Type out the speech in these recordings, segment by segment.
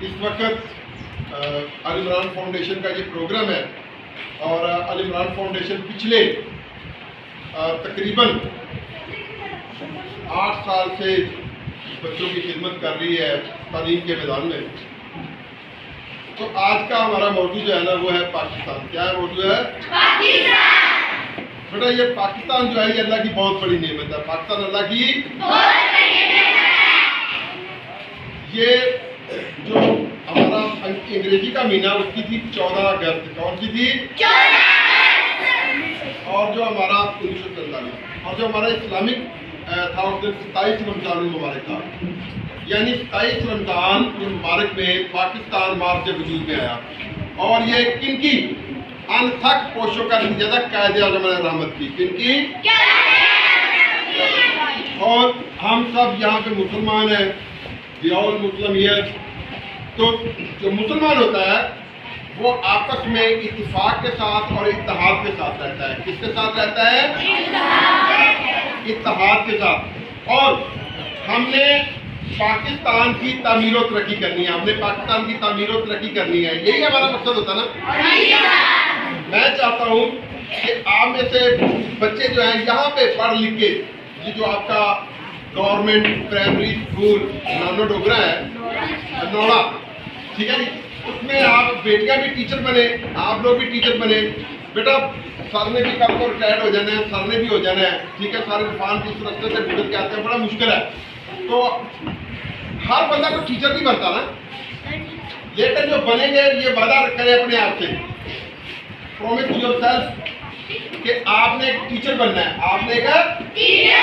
इस वक्त अल इमरान फाउंडेशन का ये प्रोग्राम है और अल इमरान फाउंडेशन पिछले तकरीबन 8 साल से बच्चों की खिदमत कर रही है तालीम के मैदान में। तो आज का हमारा मौजू जो है ना वो है पाकिस्तान। क्या है मौजू है? पाकिस्तान। बेटा ये पाकिस्तान जो है ये अल्लाह की बहुत बड़ी नेमत है। पाकिस्तान अल्लाह की बहुत बड़ी नेमत है। ये जो हमारा अंग्रेजी का महीना उसकी थी 14 अगस्त। कौन सी थी? 14 अगस्त। और जो हमारा 1947 और जो हमारा इस्लामिक था उस दिन 27 रमजान मुबारक था, यानी 27 रमजान मुबारक में पाकिस्तान मार्च वजूद में आया। और ये किनकी अनथक कोशिशों का नतीजा था? कायदे आज़म रहमत की। किनकी? और हम सब यहाँ पे मुसलमान हैं। We all Muslim here. तो जो मुसलमान होता है वो आपस में इत्तेफाक के साथ और इत्तेहाद के साथ रहता है। किसके साथ रहता है? इत्तेहाद के साथ। और हमने पाकिस्तान की तामीर और तरक्की करनी है। हमने पाकिस्तान की तामीर और तरक्की करनी है। यही हमारा मकसद होता ना। मैं चाहता हूँ कि आप में से बच्चे जो हैं यहाँ पे पढ़ लिख के ये जो आपका गवर्नमेंट प्राइमरी स्कूल नानो डोगरा है नौड़ा, ठीक है जी, उसमें आप बेटियां भी टीचर बने, आप लोग भी टीचर बने। बेटा सर ने भी कल को रिटायर्ड हो जाना है, सर ने भी हो जाना है, ठीक है। सारे तूफान की सुरक्षा से गुजर के आते हैं, बड़ा मुश्किल है। तो हर बंदा को टीचर नहीं बनता ना, लेकिन जो बनेंगे ये वादा करें अपने आप से, प्रॉमिस टू योरसेल्फ कि आपने एक टीचर बनना है। आपने एक टीचर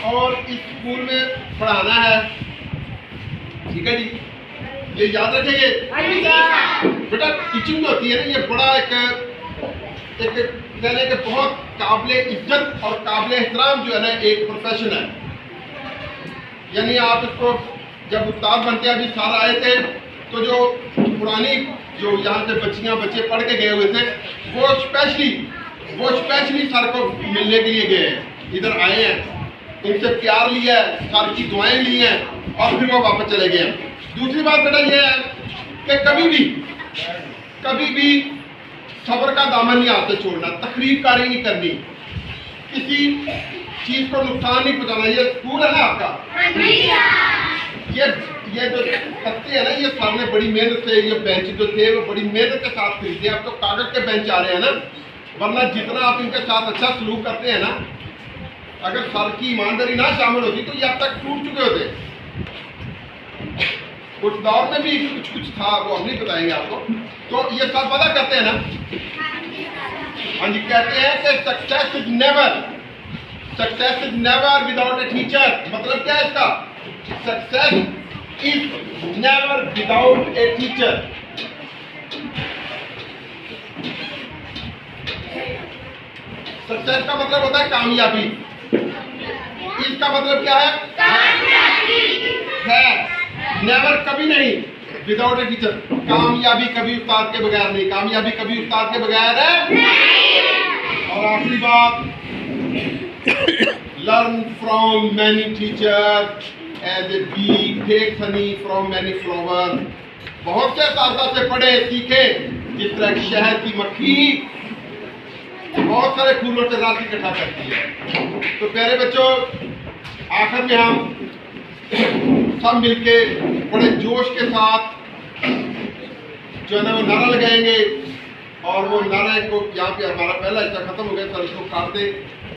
और इस स्कूल में पढ़ाना है, ठीक है जी। ये याद रखेंगे बेटा। टीचिंग जो होती है ना ये बड़ा एक कहने के बहुत काबिल इज्जत और काबिल एहतराम जो है ना एक प्रोफेशन है। यानी आप इसको जब उस्ताद बनते हैं, अभी साल आए थे तो जो पुरानी जो यहाँ से बच्चे पढ़ के गए हुए थे वो स्पेशली सर को मिलने के लिए गए हैं, इधर आए हैं, इनसे प्यार लिया है, सर की दुआएं ली हैं और फिर वो वापस चले गए हैं। दूसरी बात बेटा ये है कि कभी भी सब्र का दामन नहीं हाथ से छोड़ना, तकरीबकारी नहीं करनी, किसी चीज को नुकसान नहीं पहुंचाना। ये स्कूल है ना आपका, ये जो तख्ते हैं ना ये सर ने बड़ी मेहनत से, ये बेंच जो थे वो बड़ी मेहनत के साथ खरीदे। अब तो कागज के बेंच आ रहे हैं ना, वरना जितना आप इनके साथ अच्छा सलूक करते हैं ना, अगर सर की ईमानदारी ना शामिल होती तो ये अब तक टूट चुके होते। उस दौर में भी कुछ था, वो हम नहीं बताएंगे आपको। तो ये सब पता करते हैं ना। हाँ जी, कहते हैं कि success is never without a teacher. मतलब क्या है इसका? Success is never without a teacher. Success का मतलब होता है कामयाबी। इसका मतलब क्या है? है नेवर कभी नहीं, विदाउट ए टीचर। कामयाबी कभी उस्ताद के बगैर नहीं, कामयाबी कभी उस्ताद के बगैर है नहीं। और आखिरी बात, learn from many teacher as a bee take honey from many flower. बहुत से साथ से पढ़े सीखे, जिस तरह शहद की मक्खी बहुत सारे फूलों से रस इकट्ठा करती है। तो प्यारे बच्चों, आखिर में हम सब मिलके बड़े जोश के साथ जो है ना वो नारा लगाएंगे। और वो नारे को यहाँ पे हमारा पहला हिस्सा खत्म हो गया, सर इसको काट दे।